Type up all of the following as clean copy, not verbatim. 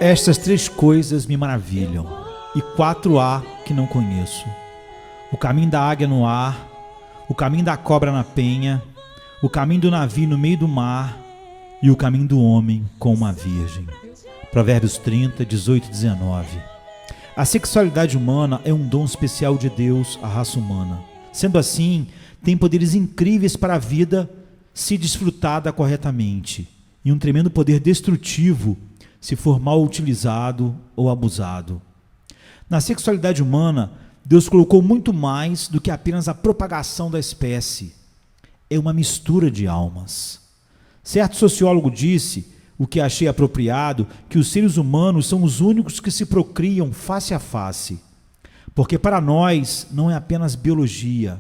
Estas três coisas me maravilham, e quatro há que não conheço: o caminho da águia no ar, o caminho da cobra na penha, o caminho do navio no meio do mar e o caminho do homem com uma virgem. Provérbios 30, 18 e 19. A sexualidade humana é um dom especial de Deus à raça humana. Sendo assim, tem poderes incríveis para a vida se desfrutada corretamente, e um tremendo poder destrutivo se for mal utilizado ou abusado. Na sexualidade humana, Deus colocou muito mais do que apenas a propagação da espécie. É uma mistura de almas. Certo sociólogo disse, o que achei apropriado, que os seres humanos são os únicos que se procriam face a face. Porque para nós não é apenas biologia.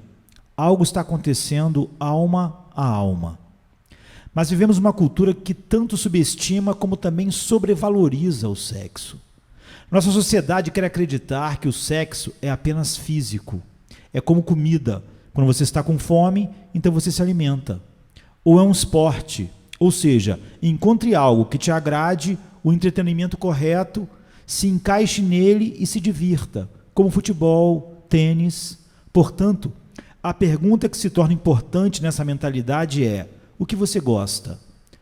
Algo está acontecendo alma a alma. Mas vivemos uma cultura que tanto subestima como também sobrevaloriza o sexo. Nossa sociedade quer acreditar que o sexo é apenas físico. É como comida. Quando você está com fome, então você se alimenta. Ou é um esporte. Ou seja, encontre algo que te agrade, o entretenimento correto, se encaixe nele e se divirta, como futebol, tênis. Portanto, a pergunta que se torna importante nessa mentalidade é: o que você gosta?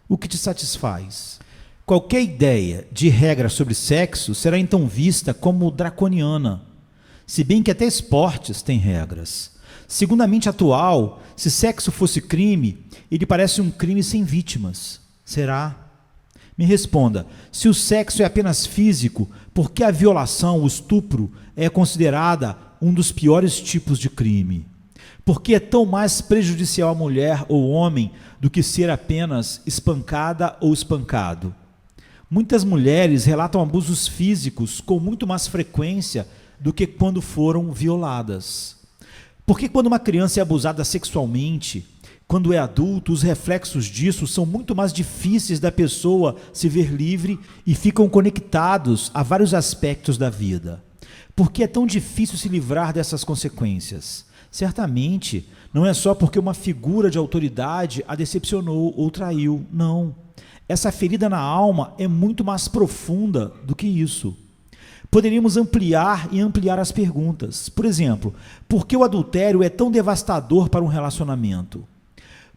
O que te satisfaz? Qualquer ideia de regra sobre sexo será então vista como draconiana, se bem que até esportes têm regras. Segundo a mente atual, se sexo fosse crime, ele parece um crime sem vítimas. Será? Me responda, se o sexo é apenas físico, por que a violação, o estupro, é considerada um dos piores tipos de crime? Por que é tão mais prejudicial à mulher ou homem do que ser apenas espancada ou espancado? Muitas mulheres relatam abusos físicos com muito mais frequência do que quando foram violadas. Porque quando uma criança é abusada sexualmente, quando é adulto, os reflexos disso são muito mais difíceis da pessoa se ver livre e ficam conectados a vários aspectos da vida. Por que é tão difícil se livrar dessas consequências? Certamente, não é só porque uma figura de autoridade a decepcionou ou traiu, não. Essa ferida na alma é muito mais profunda do que isso. Poderíamos ampliar as perguntas. Por exemplo, por que o adultério é tão devastador para um relacionamento?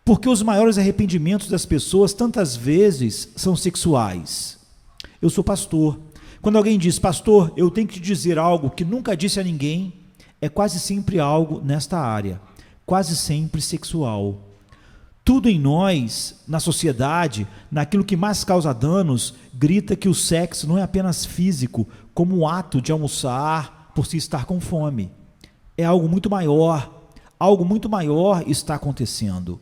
Por que os maiores arrependimentos das pessoas tantas vezes são sexuais? Eu sou pastor. Quando alguém diz, pastor, eu tenho que te dizer algo que nunca disse a ninguém, é quase sempre algo nesta área, quase sempre sexual. Tudo em nós, na sociedade, naquilo que mais causa danos, grita que o sexo não é apenas físico, como o ato de almoçar por se estar com fome. É algo muito maior está acontecendo.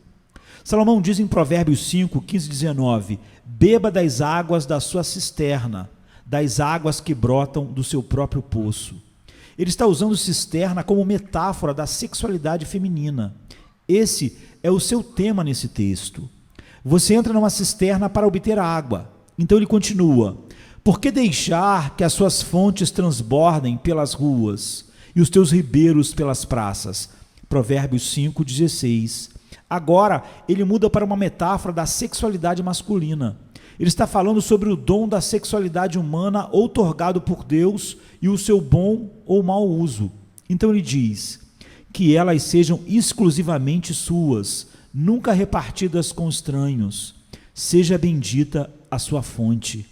Salomão diz em Provérbios 5, 15 e 19, beba das águas da sua cisterna, das águas que brotam do seu próprio poço. Ele está usando cisterna como metáfora da sexualidade feminina. Esse é o seu tema nesse texto. Você entra numa cisterna para obter água. Então ele continua: por que deixar que as suas fontes transbordem pelas ruas e os teus ribeiros pelas praças? Provérbios 5:16. Agora ele muda para uma metáfora da sexualidade masculina. Ele está falando sobre o dom da sexualidade humana outorgado por Deus e o seu bom ou mau uso. Então ele diz: que elas sejam exclusivamente suas, nunca repartidas com estranhos. Seja bendita a sua fonte.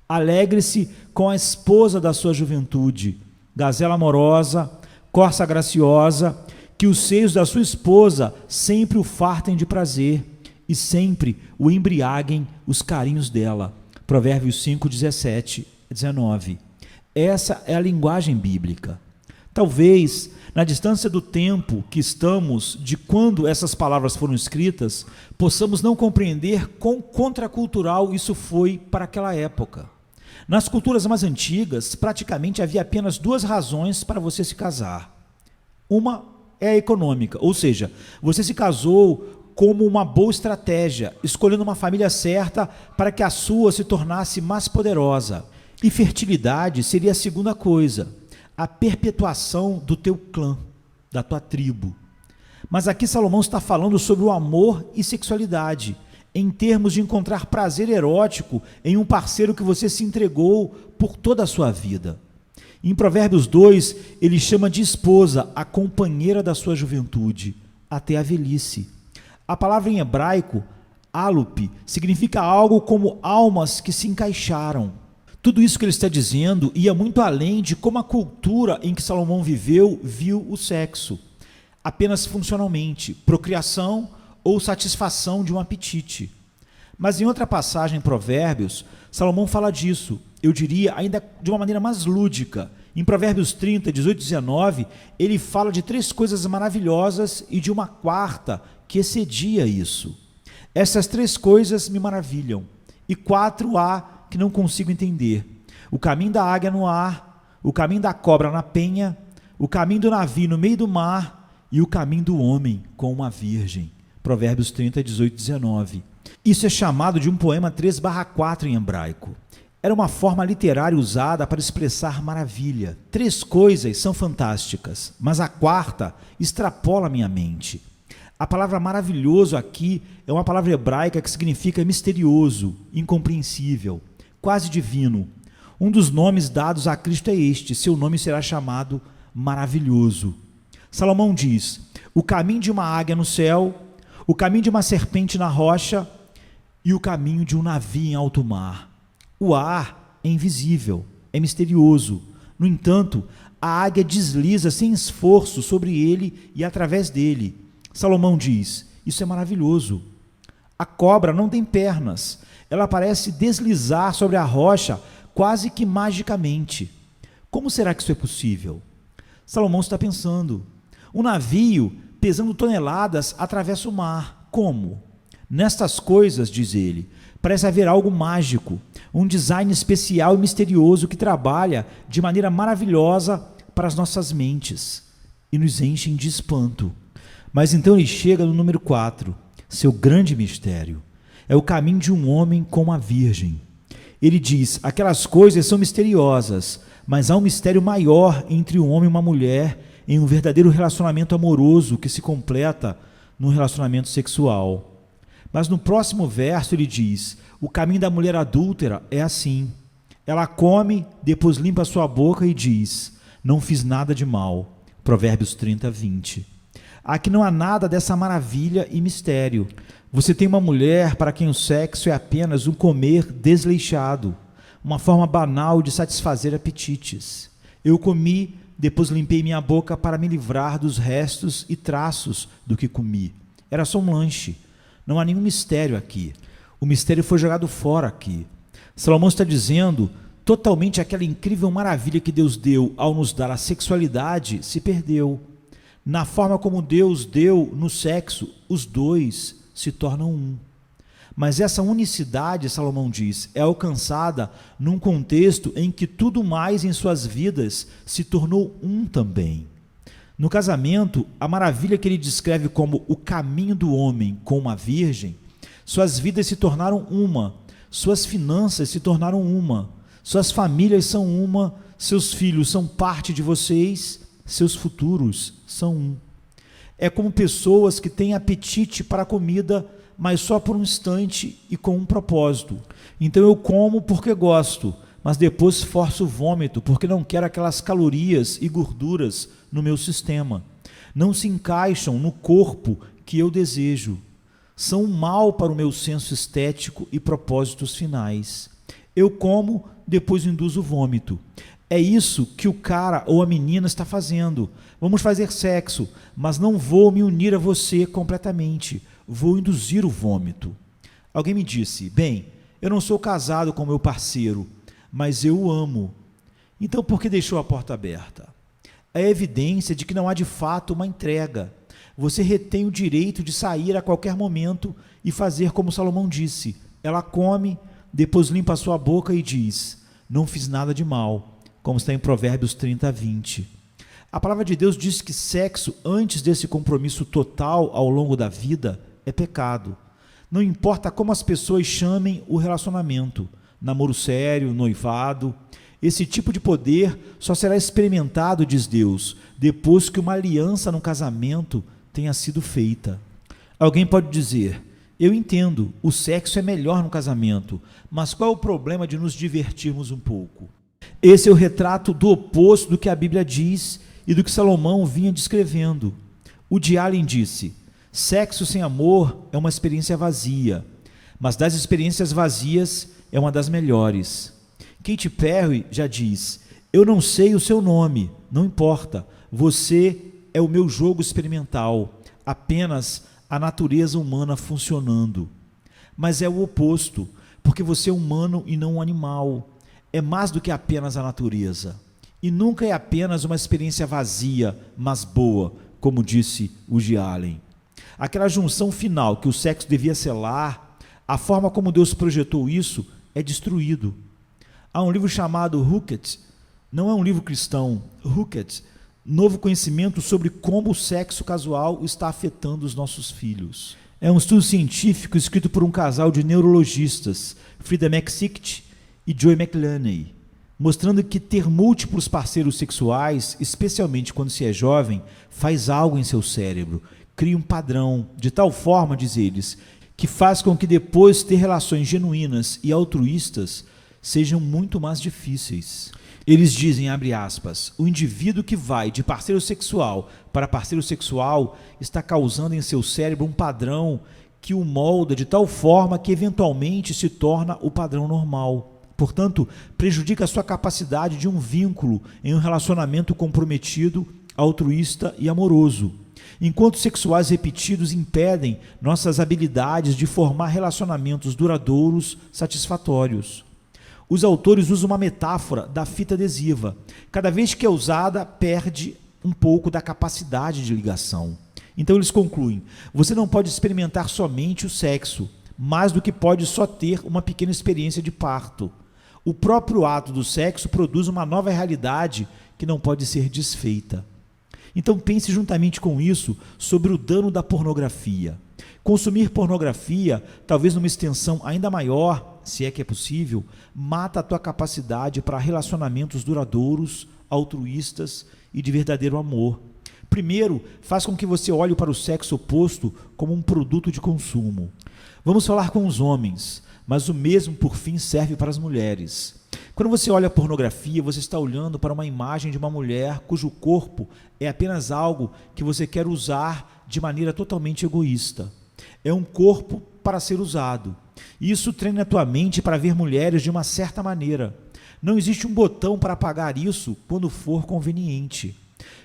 Alegre-se com a esposa da sua juventude, gazela amorosa, corça graciosa, que os seios da sua esposa sempre o fartem de prazer e sempre o embriaguem os carinhos dela. Provérbios 5, 17 e 19. Essa é a linguagem bíblica. Talvez, na distância do tempo que estamos de quando essas palavras foram escritas, possamos não compreender quão contracultural isso foi para aquela época. Nas culturas mais antigas, praticamente havia apenas duas razões para você se casar. Uma é a econômica, ou seja, você se casou como uma boa estratégia, escolhendo uma família certa para que a sua se tornasse mais poderosa. E fertilidade seria a segunda coisa, a perpetuação do teu clã, da tua tribo. Mas aqui Salomão está falando sobre o amor e sexualidade. em termos de encontrar prazer erótico em um parceiro que você se entregou por toda a sua vida. Em Provérbios 2, ele chama de esposa a companheira da sua juventude, até a velhice. A palavra em hebraico, alup, significa algo como almas que se encaixaram. Tudo isso que ele está dizendo ia muito além de como a cultura em que Salomão viveu viu o sexo, apenas funcionalmente, procriação ou satisfação de um apetite. Mas em outra passagem em Provérbios, Salomão fala disso, eu diria ainda de uma maneira mais lúdica. Em Provérbios 30, 18 e 19, ele fala de 3 coisas maravilhosas e de uma quarta que excedia isso. Essas 3 coisas me maravilham, e 4 há que não consigo entender: o caminho da águia no ar, o caminho da cobra na penha, o caminho do navio no meio do mar e o caminho do homem com uma virgem. Provérbios 30, 18 e 19. Isso é chamado de um poema 3/4 em hebraico. Era uma forma literária usada para expressar maravilha. 3 coisas são fantásticas, mas a quarta extrapola minha mente. A palavra maravilhoso aqui é uma palavra hebraica que significa misterioso, incompreensível, quase divino. Um dos nomes dados a Cristo é este: seu nome será chamado maravilhoso. Salomão diz: o caminho de uma águia no céu, o caminho de uma serpente na rocha e o caminho de um navio em alto mar. O ar é invisível, é misterioso. No entanto, a águia desliza sem esforço sobre ele e através dele. Salomão diz: isso é maravilhoso. A cobra não tem pernas, ela parece deslizar sobre a rocha quase que magicamente. Como será que isso é possível? Salomão está pensando: um navio pesando toneladas atravessa o mar. Como? Nestas coisas, diz ele, parece haver algo mágico, um design especial e misterioso que trabalha de maneira maravilhosa para as nossas mentes e nos enchem de espanto. Mas então ele chega no número 4, seu grande mistério. É o caminho de um homem com uma virgem. Ele diz: aquelas coisas são misteriosas, mas há um mistério maior entre um homem e uma mulher em um verdadeiro relacionamento amoroso que se completa num relacionamento sexual. Mas no próximo verso ele diz: o caminho da mulher adúltera é assim. Ela come, depois limpa a sua boca e diz: não fiz nada de mal. Provérbios 30, 20. Aqui não há nada dessa maravilha e mistério. Você tem uma mulher para quem o sexo é apenas um comer desleixado, uma forma banal de satisfazer apetites. Eu comi, depois limpei minha boca para me livrar dos restos e traços do que comi. Era só um lanche. Não há nenhum mistério aqui. O mistério foi jogado fora aqui. Salomão está dizendo: totalmente aquela incrível maravilha que Deus deu ao nos dar a sexualidade se perdeu. Na forma como Deus deu no sexo, os dois se tornam um. Mas essa unicidade, Salomão diz, é alcançada num contexto em que tudo mais em suas vidas se tornou um também. No casamento, a maravilha que ele descreve como o caminho do homem com uma virgem, suas vidas se tornaram uma, suas finanças se tornaram uma, suas famílias são uma, seus filhos são parte de vocês, seus futuros são um. É como pessoas que têm apetite para a comida, mas só por um instante e com um propósito. Então eu como porque gosto, mas depois forço o vômito porque não quero aquelas calorias e gorduras no meu sistema. Não se encaixam no corpo que eu desejo. São um mal para o meu senso estético e propósitos finais. Eu como, depois induzo o vômito. É isso que o cara ou a menina está fazendo. Vamos fazer sexo, mas não vou me unir a você completamente. Vou induzir o vômito. Alguém me disse: bem, eu não sou casado com meu parceiro, mas eu o amo. Então por que deixou a porta aberta? É evidência de que não há de fato uma entrega. Você retém o direito de sair a qualquer momento e fazer como Salomão disse. Ela come, depois limpa a sua boca e diz: não fiz nada de mal, como está em Provérbios 30, 20. A palavra de Deus diz que sexo antes desse compromisso total ao longo da vida é pecado. Não importa como as pessoas chamem o relacionamento, namoro sério, noivado, esse tipo de poder só será experimentado, diz Deus, depois que uma aliança no casamento tenha sido feita. Alguém pode dizer: Eu entendo, o sexo é melhor no casamento, mas qual é o problema de nos divertirmos um pouco? Esse é o retrato do oposto do que a Bíblia diz e do que Salomão vinha descrevendo. Woody Allen disse: sexo sem amor é uma experiência vazia, mas das experiências vazias é uma das melhores. Katy Perry já diz: eu não sei o seu nome, não importa, você é o meu jogo experimental, apenas a natureza humana funcionando. Mas é o oposto, porque você é humano e não um animal. É mais do que apenas a natureza. E nunca é apenas uma experiência vazia, mas boa, como disse Woody Allen. Aquela junção final que o sexo devia selar, a forma como Deus projetou isso, é destruído. Há um livro chamado Hooked, não é um livro cristão, Hooked, Novo Conhecimento sobre como o sexo casual está afetando os nossos filhos. É um estudo científico escrito por um casal de neurologistas, Frida McSicht e Joy McLaney, mostrando que ter múltiplos parceiros sexuais, especialmente quando se é jovem, faz algo em seu cérebro, cria um padrão, de tal forma, diz eles, que faz com que depois ter relações genuínas e altruístas sejam muito mais difíceis. Eles dizem, abre aspas, o indivíduo que vai de parceiro sexual para parceiro sexual está causando em seu cérebro um padrão que o molda de tal forma que eventualmente se torna o padrão normal. Portanto, prejudica a sua capacidade de um vínculo em um relacionamento comprometido, altruísta e amoroso. Encontros sexuais repetidos impedem nossas habilidades de formar relacionamentos duradouros, satisfatórios. Os autores usam uma metáfora da fita adesiva. Cada vez que é usada, perde um pouco da capacidade de ligação. Então eles concluem, você não pode experimentar somente o sexo, mais do que pode só ter uma pequena experiência de parto. O próprio ato do sexo produz uma nova realidade que não pode ser desfeita. Então pense juntamente com isso sobre o dano da pornografia. Consumir pornografia, talvez numa extensão ainda maior, se é que é possível, mata a tua capacidade para relacionamentos duradouros, altruístas e de verdadeiro amor. Primeiro, faz com que você olhe para o sexo oposto como um produto de consumo. Vamos falar com os homens, mas o mesmo, por fim, serve para as mulheres. Quando você olha a pornografia, você está olhando para uma imagem de uma mulher cujo corpo é apenas algo que você quer usar de maneira totalmente egoísta. É um corpo para ser usado. Isso treina a tua mente para ver mulheres de uma certa maneira. Não existe um botão para apagar isso quando for conveniente.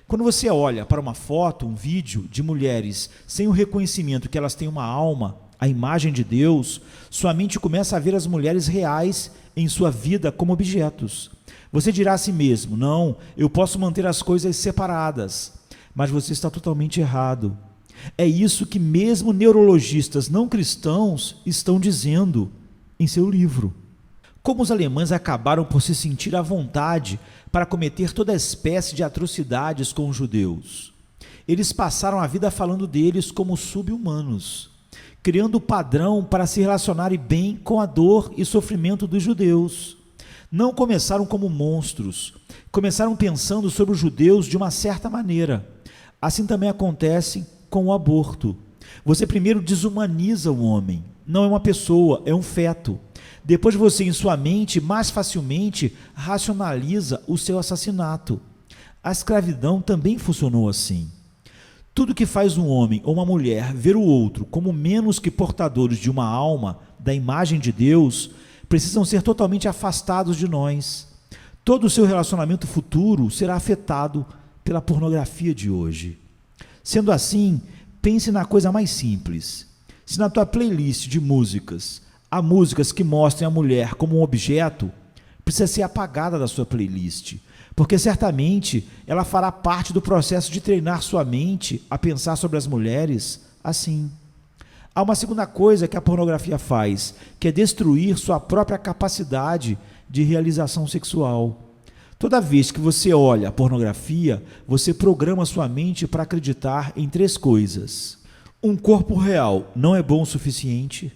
Quando você olha para uma foto, um vídeo de mulheres sem o reconhecimento que elas têm uma alma, a imagem de Deus, sua mente começa a ver as mulheres reais em sua vida como objetos. Você dirá a si mesmo, não, eu posso manter as coisas separadas, mas você está totalmente errado. É isso que mesmo neurologistas não cristãos estão dizendo em seu livro. Como os alemães acabaram por se sentir à vontade para cometer toda espécie de atrocidades com os judeus. Eles passaram a vida falando deles como sub-humanos, criando o padrão para se relacionarem bem com a dor e sofrimento dos judeus. Não começaram como monstros, começaram pensando sobre os judeus de uma certa maneira. Assim também acontece com o aborto. Você primeiro desumaniza o homem, não é uma pessoa, é um feto. Depois você, em sua mente, mais facilmente racionaliza o seu assassinato. A escravidão também funcionou assim. Tudo que faz um homem ou uma mulher ver o outro como menos que portadores de uma alma, da imagem de Deus, precisam ser totalmente afastados de nós. Todo o seu relacionamento futuro será afetado pela pornografia de hoje. Sendo assim, pense na coisa mais simples. Se na tua playlist de músicas há músicas que mostrem a mulher como um objeto, precisa ser apagada da sua playlist, porque certamente ela fará parte do processo de treinar sua mente a pensar sobre as mulheres assim. Há uma segunda coisa que a pornografia faz, que é destruir sua própria capacidade de realização sexual. Toda vez que você olha a pornografia, você programa sua mente para acreditar em três coisas. Um corpo real não é bom o suficiente.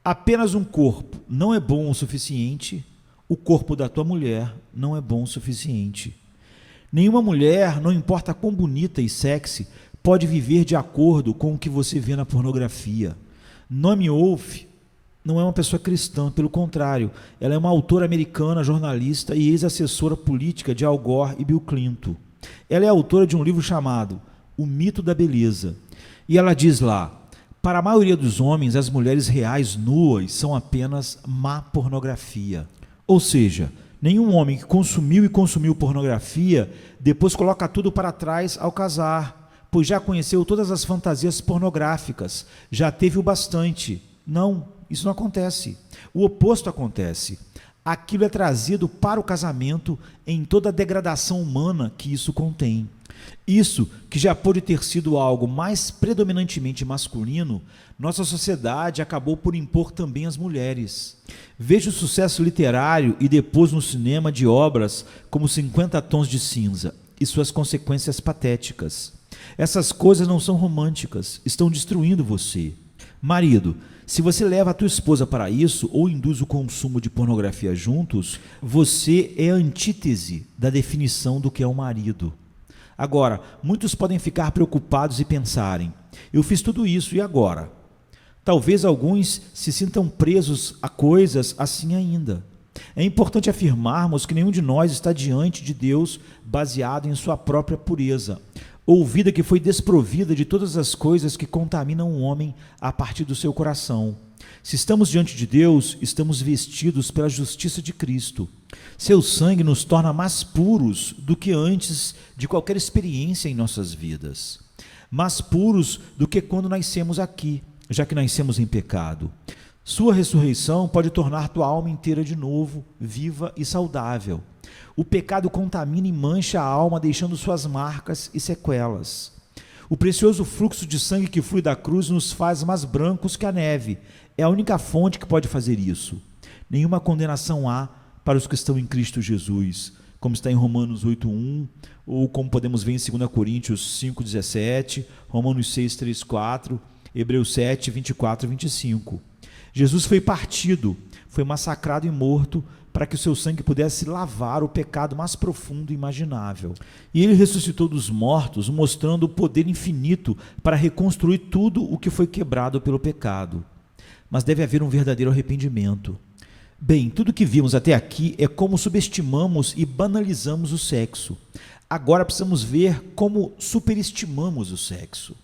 Apenas um corpo não é bom o suficiente. O corpo da tua mulher não é bom o suficiente. Nenhuma mulher, não importa quão bonita e sexy, pode viver de acordo com o que você vê na pornografia. Naomi Wolf não é uma pessoa cristã, pelo contrário, ela é uma autora americana, jornalista e ex-assessora política de Al Gore e Bill Clinton. Ela é autora de um livro chamado O Mito da Beleza. E ela diz lá: para a maioria dos homens, as mulheres reais nuas são apenas má pornografia. Ou seja, nenhum homem que consumiu e consumiu pornografia depois coloca tudo para trás ao casar, pois já conheceu todas as fantasias pornográficas, já teve o bastante. Não, isso não acontece. O oposto acontece. Aquilo é trazido para o casamento em toda a degradação humana que isso contém. Isso, que já pode ter sido algo mais predominantemente masculino, nossa sociedade acabou por impor também às mulheres. Veja o sucesso literário e depois no cinema de obras como 50 Tons de Cinza e suas consequências patéticas. Essas coisas não são românticas, estão destruindo você. Marido, se você leva a tua esposa para isso ou induz o consumo de pornografia juntos, você é a antítese da definição do que é um marido. Agora, muitos podem ficar preocupados e pensarem: eu fiz tudo isso e agora? Talvez alguns se sintam presos a coisas assim ainda. É importante afirmarmos que nenhum de nós está diante de Deus baseado em sua própria pureza, ou vida que foi desprovida de todas as coisas que contaminam o homem a partir do seu coração. Se estamos diante de Deus, estamos vestidos pela justiça de Cristo. Seu sangue nos torna mais puros do que antes de qualquer experiência em nossas vidas. Mais puros do que quando nascemos aqui, já que nascemos em pecado. Sua ressurreição pode tornar tua alma inteira de novo, viva e saudável. O pecado contamina e mancha a alma, deixando suas marcas e sequelas. O precioso fluxo de sangue que flui da cruz nos faz mais brancos que a neve. É a única fonte que pode fazer isso. Nenhuma condenação há para os que estão em Cristo Jesus, como está em Romanos 8:1, ou como podemos ver em 2 Coríntios 5:17, Romanos 6:3-4, Hebreus 7:24-25. Jesus foi partido, foi massacrado e morto para que o seu sangue pudesse lavar o pecado mais profundo imaginável. E ele ressuscitou dos mortos, mostrando o poder infinito para reconstruir tudo o que foi quebrado pelo pecado. Mas deve haver um verdadeiro arrependimento. Bem, tudo que vimos até aqui é como subestimamos e banalizamos o sexo. Agora precisamos ver como superestimamos o sexo.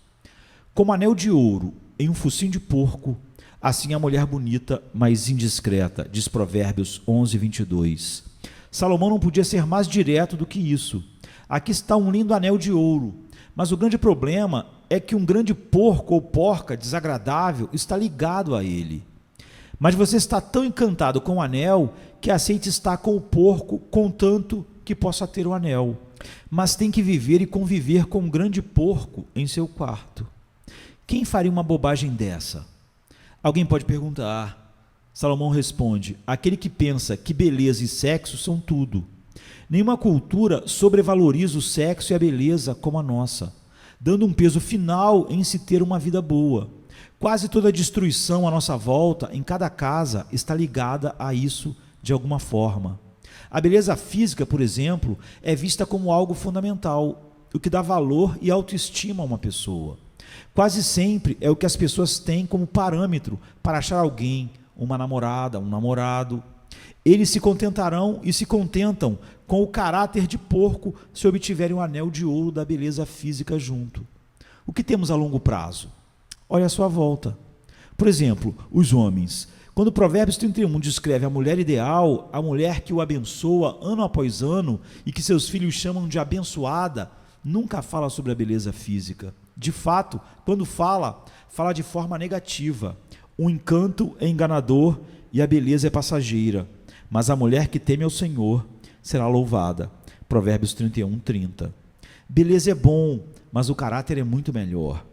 Como anel de ouro em um focinho de porco, assim a mulher bonita, mas indiscreta, diz Provérbios 11:22. Salomão não podia ser mais direto do que isso. Aqui está um lindo anel de ouro, mas o grande problema é que um grande porco ou porca desagradável está ligado a ele. Mas você está tão encantado com o anel que aceita estar com o porco, contanto que possa ter o anel. Mas tem que viver e conviver com um grande porco em seu quarto. Quem faria uma bobagem dessa? Alguém pode perguntar. Salomão responde: aquele que pensa que beleza e sexo são tudo. Nenhuma cultura sobrevaloriza o sexo e a beleza como a nossa, dando um peso final em se ter uma vida boa. Quase toda a destruição à nossa volta, em cada casa, está ligada a isso de alguma forma. A beleza física, por exemplo, é vista como algo fundamental, o que dá valor e autoestima a uma pessoa. Quase sempre é o que as pessoas têm como parâmetro para achar alguém, uma namorada, um namorado. Eles se contentarão e se contentam com o caráter de porco se obtiverem um anel de ouro da beleza física junto. O que temos a longo prazo? Olha à sua volta. Por exemplo, os homens. Quando Provérbios 31 descreve a mulher ideal, a mulher que o abençoa ano após ano e que seus filhos chamam de abençoada, nunca fala sobre a beleza física. De fato, quando fala de forma negativa. O encanto é enganador e a beleza é passageira, mas a mulher que teme ao Senhor será louvada. Provérbios 31:30. Beleza é bom, mas o caráter é muito melhor.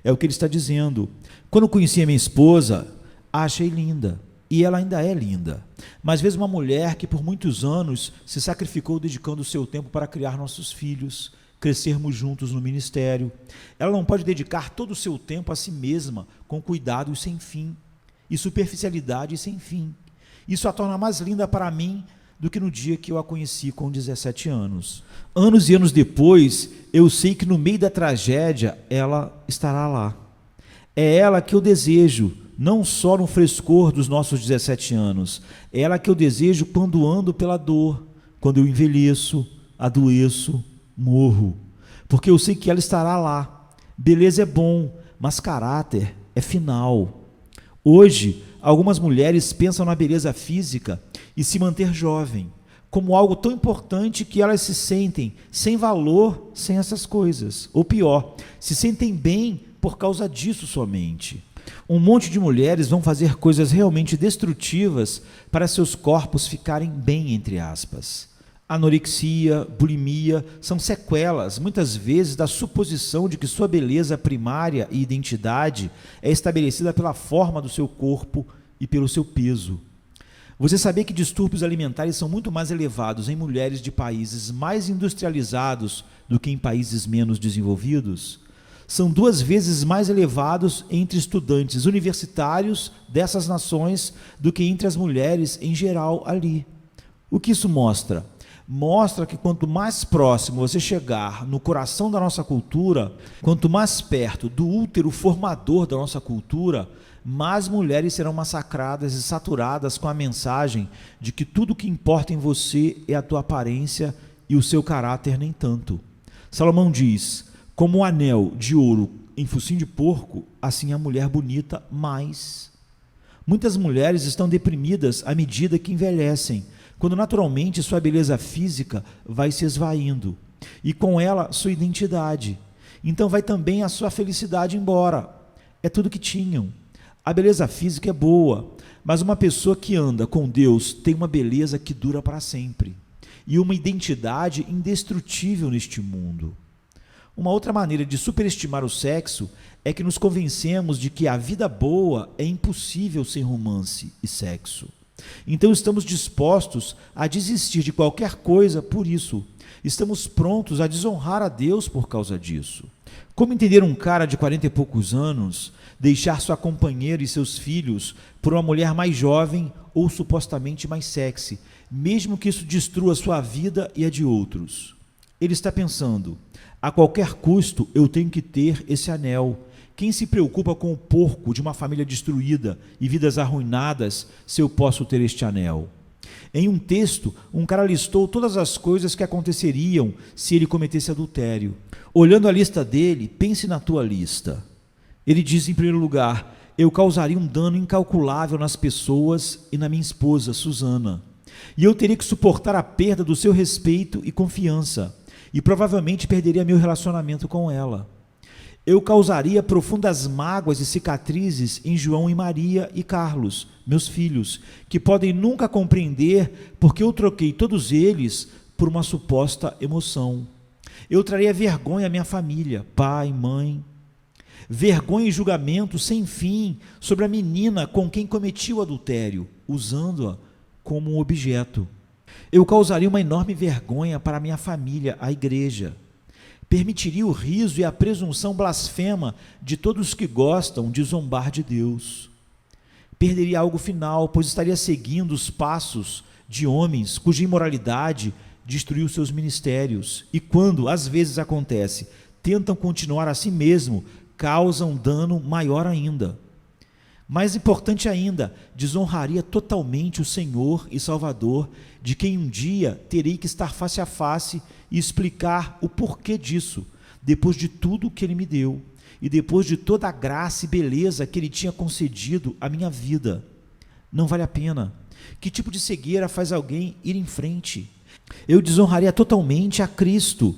É o que ele está dizendo. Quando conheci a minha esposa, a achei linda, e ela ainda é linda. Mas vejo uma mulher que por muitos anos se sacrificou dedicando o seu tempo para criar nossos filhos, crescermos juntos no ministério. Ela não pode dedicar todo o seu tempo a si mesma, com cuidado e sem fim, e superficialidade e sem fim. Isso a torna mais linda para mim do que no dia que eu a conheci com 17 anos. Anos e anos depois, eu sei que no meio da tragédia, ela estará lá. É ela que eu desejo, não só no frescor dos nossos 17 anos, é ela que eu desejo quando ando pela dor, quando eu envelheço, adoeço, morro, porque eu sei que ela estará lá. Beleza é bom, mas caráter é final. Hoje, algumas mulheres pensam na beleza física e se manter jovem como algo tão importante que elas se sentem sem valor sem essas coisas. Ou pior, se sentem bem por causa disso somente. Um monte de mulheres vão fazer coisas realmente destrutivas para seus corpos ficarem bem, entre aspas. Anorexia, bulimia são sequelas, muitas vezes, da suposição de que sua beleza primária e identidade é estabelecida pela forma do seu corpo e pelo seu peso. Você sabia que distúrbios alimentares são muito mais elevados em mulheres de países mais industrializados do que em países menos desenvolvidos? São 2 vezes mais elevados entre estudantes universitários dessas nações do que entre as mulheres em geral ali. O que isso mostra? Mostra que quanto mais próximo você chegar no coração da nossa cultura, quanto mais perto do útero formador da nossa cultura, mais mulheres serão massacradas e saturadas com a mensagem de que tudo o que importa em você é a tua aparência e o seu caráter nem tanto. Salomão diz: como o anel de ouro em focinho de porco, assim a mulher bonita mais. Muitas mulheres estão deprimidas à medida que envelhecem, quando naturalmente sua beleza física vai se esvaindo, e com ela sua identidade. Então vai também a sua felicidade embora. É tudo que tinham. A beleza física é boa, mas uma pessoa que anda com Deus tem uma beleza que dura para sempre, e uma identidade indestrutível neste mundo. Uma outra maneira de superestimar o sexo é que nos convencemos de que a vida boa é impossível sem romance e sexo. Então estamos dispostos a desistir de qualquer coisa por isso. Estamos prontos a desonrar a Deus por causa disso. Como entender um cara de 40 e poucos anos deixar sua companheira e seus filhos por uma mulher mais jovem ou supostamente mais sexy, mesmo que isso destrua sua vida e a de outros? Ele está pensando: a qualquer custo eu tenho que ter esse anel. Quem se preocupa com o porco de uma família destruída e vidas arruinadas se eu posso ter este anel? Em um texto, um cara listou todas as coisas que aconteceriam se ele cometesse adultério. Olhando a lista dele, pense na tua lista. Ele diz, em primeiro lugar: eu causaria um dano incalculável nas pessoas e na minha esposa, Susana. E eu teria que suportar a perda do seu respeito e confiança, e provavelmente perderia meu relacionamento com ela. Eu causaria profundas mágoas e cicatrizes em João e Maria e Carlos, meus filhos, que podem nunca compreender porque eu troquei todos eles por uma suposta emoção. Eu traria vergonha à minha família, pai, mãe. Vergonha e julgamento sem fim sobre a menina com quem cometi o adultério, usando-a como um objeto. Eu causaria uma enorme vergonha para a minha família, a igreja. Permitiria o riso e a presunção blasfema de todos que gostam de zombar de Deus. Perderia algo final, pois estaria seguindo os passos de homens cuja imoralidade destruiu seus ministérios e, quando às vezes acontece, tentam continuar a si mesmo, causam dano maior ainda. Mais importante ainda, desonraria totalmente o Senhor e Salvador, de quem um dia terei que estar face a face e explicar o porquê disso, depois de tudo que Ele me deu, e depois de toda a graça e beleza que Ele tinha concedido à minha vida. Não vale a pena. Que tipo de cegueira faz alguém ir em frente? Eu desonraria totalmente a Cristo,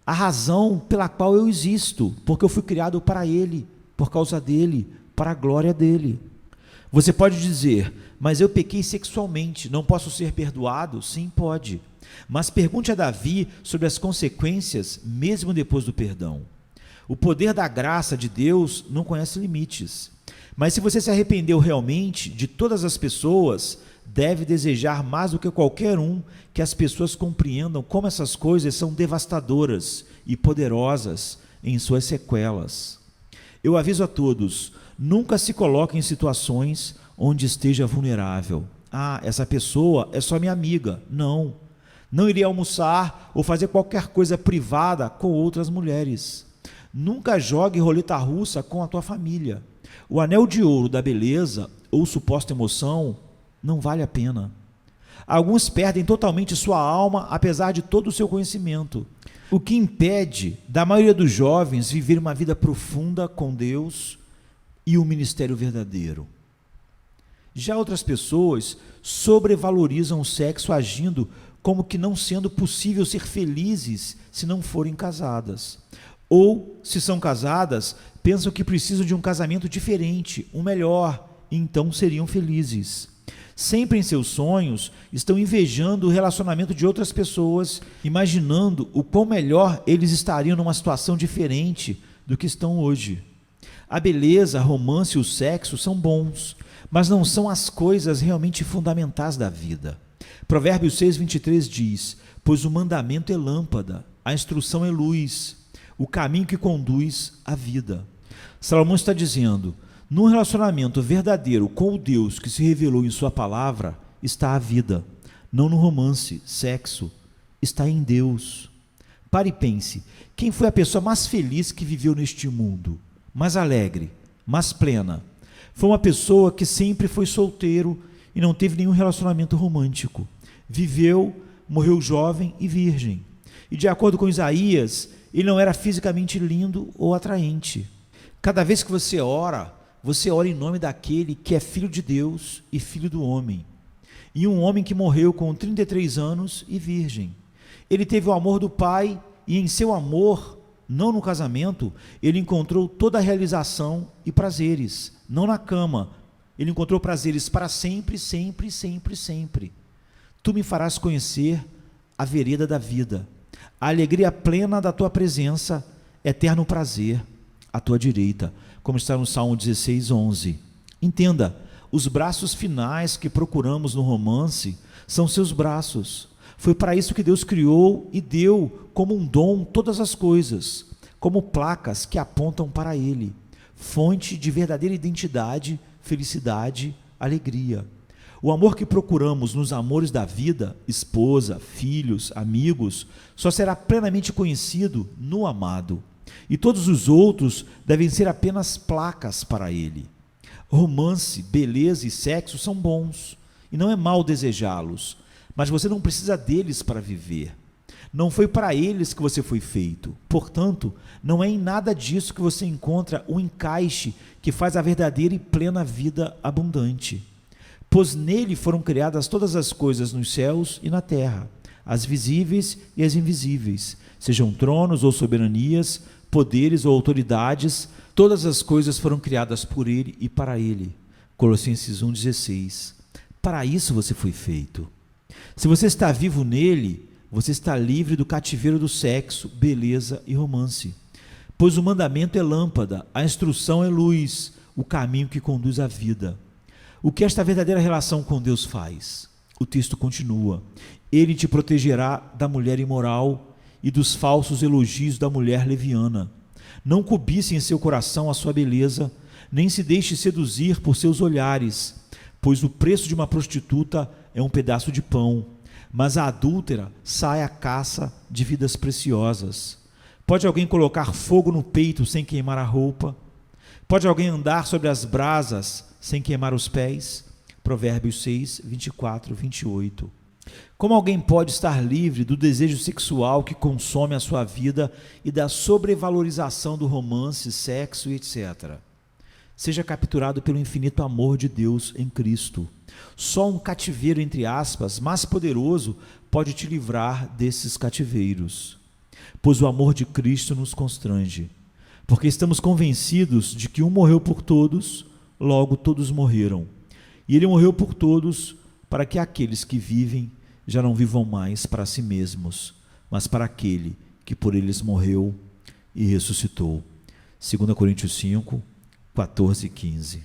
a razão pela qual eu existo, porque eu fui criado para Ele, por causa dEle, para a glória dEle. Você pode dizer: mas eu pequei sexualmente, não posso ser perdoado? Sim, pode. Mas pergunte a Davi sobre as consequências, mesmo depois do perdão. O poder da graça de Deus não conhece limites. Mas se você se arrependeu realmente, de todas as pessoas, deve desejar mais do que qualquer um que as pessoas compreendam como essas coisas são devastadoras e poderosas em suas sequelas. Eu aviso a todos: nunca se coloque em situações onde esteja vulnerável. Ah, essa pessoa é só minha amiga. Não irei almoçar ou fazer qualquer coisa privada com outras mulheres. Nunca jogue roleta russa com a tua família. O anel de ouro da beleza ou suposta emoção não vale a pena. Alguns perdem totalmente sua alma, apesar de todo o seu conhecimento, o que impede da maioria dos jovens viver uma vida profunda com Deus e um ministério verdadeiro. Já outras pessoas sobrevalorizam o sexo, agindo como que não sendo possível ser felizes se não forem casadas. Ou, se são casadas, pensam que precisam de um casamento diferente, um melhor, e então seriam felizes. Sempre em seus sonhos, estão invejando o relacionamento de outras pessoas, imaginando o quão melhor eles estariam numa situação diferente do que estão hoje. A beleza, romance e o sexo são bons, mas não são as coisas realmente fundamentais da vida. Provérbios 6:23 diz: pois o mandamento é lâmpada, a instrução é luz, o caminho que conduz à vida. Salomão está dizendo: num relacionamento verdadeiro com o Deus que se revelou em sua palavra, está a vida. Não no romance, sexo, está em Deus. Pare e pense, quem foi a pessoa mais feliz que viveu neste mundo? Mais alegre, mais plena? Foi uma pessoa que sempre foi solteiro e não teve nenhum relacionamento romântico. Viveu, morreu jovem e virgem. E de acordo com Isaías, ele não era fisicamente lindo ou atraente. Cada vez que você ora em nome daquele que é filho de Deus e filho do homem. E um homem que morreu com 33 anos e virgem. Ele teve o amor do Pai e em seu amor, não no casamento, ele encontrou toda a realização e prazeres. Não na cama, ele encontrou prazeres para sempre, sempre, sempre, sempre. Tu me farás conhecer a vereda da vida, a alegria plena da tua presença, eterno prazer à tua direita, como está no Salmo 16:11. Entenda, os braços finais que procuramos no romance são seus braços. Foi para isso que Deus criou e deu como um dom todas as coisas, como placas que apontam para Ele, fonte de verdadeira identidade, felicidade, alegria. O amor que procuramos nos amores da vida, esposa, filhos, amigos, só será plenamente conhecido no amado. E todos os outros devem ser apenas placas para ele. Romance, beleza e sexo são bons, e não é mal desejá-los, mas você não precisa deles para viver. Não foi para eles que você foi feito. Portanto, não é em nada disso que você encontra o encaixe que faz a verdadeira e plena vida abundante. Pois nele foram criadas todas as coisas nos céus e na terra, as visíveis e as invisíveis, sejam tronos ou soberanias, poderes ou autoridades, todas as coisas foram criadas por ele e para ele. Colossenses 1:16. Para isso você foi feito. Se você está vivo nele, você está livre do cativeiro do sexo, beleza e romance. Pois o mandamento é lâmpada, a instrução é luz, o caminho que conduz à vida. O que esta verdadeira relação com Deus faz? O texto continua: ele te protegerá da mulher imoral e dos falsos elogios da mulher leviana. Não cobice em seu coração a sua beleza, nem se deixe seduzir por seus olhares, pois o preço de uma prostituta é um pedaço de pão, mas a adúltera sai à caça de vidas preciosas. Pode alguém colocar fogo no peito sem queimar a roupa? Pode alguém andar sobre as brasas sem queimar os pés? Provérbios 6, 24, 28. Como alguém pode estar livre do desejo sexual que consome a sua vida e da sobrevalorização do romance, sexo e etc.? Seja capturado pelo infinito amor de Deus em Cristo. Só um cativeiro, entre aspas, mais poderoso pode te livrar desses cativeiros. Pois o amor de Cristo nos constrange, porque estamos convencidos de que um morreu por todos, logo todos morreram. E ele morreu por todos, para que aqueles que vivem já não vivam mais para si mesmos, mas para aquele que por eles morreu e ressuscitou. 2 Coríntios 5, 14 e 15.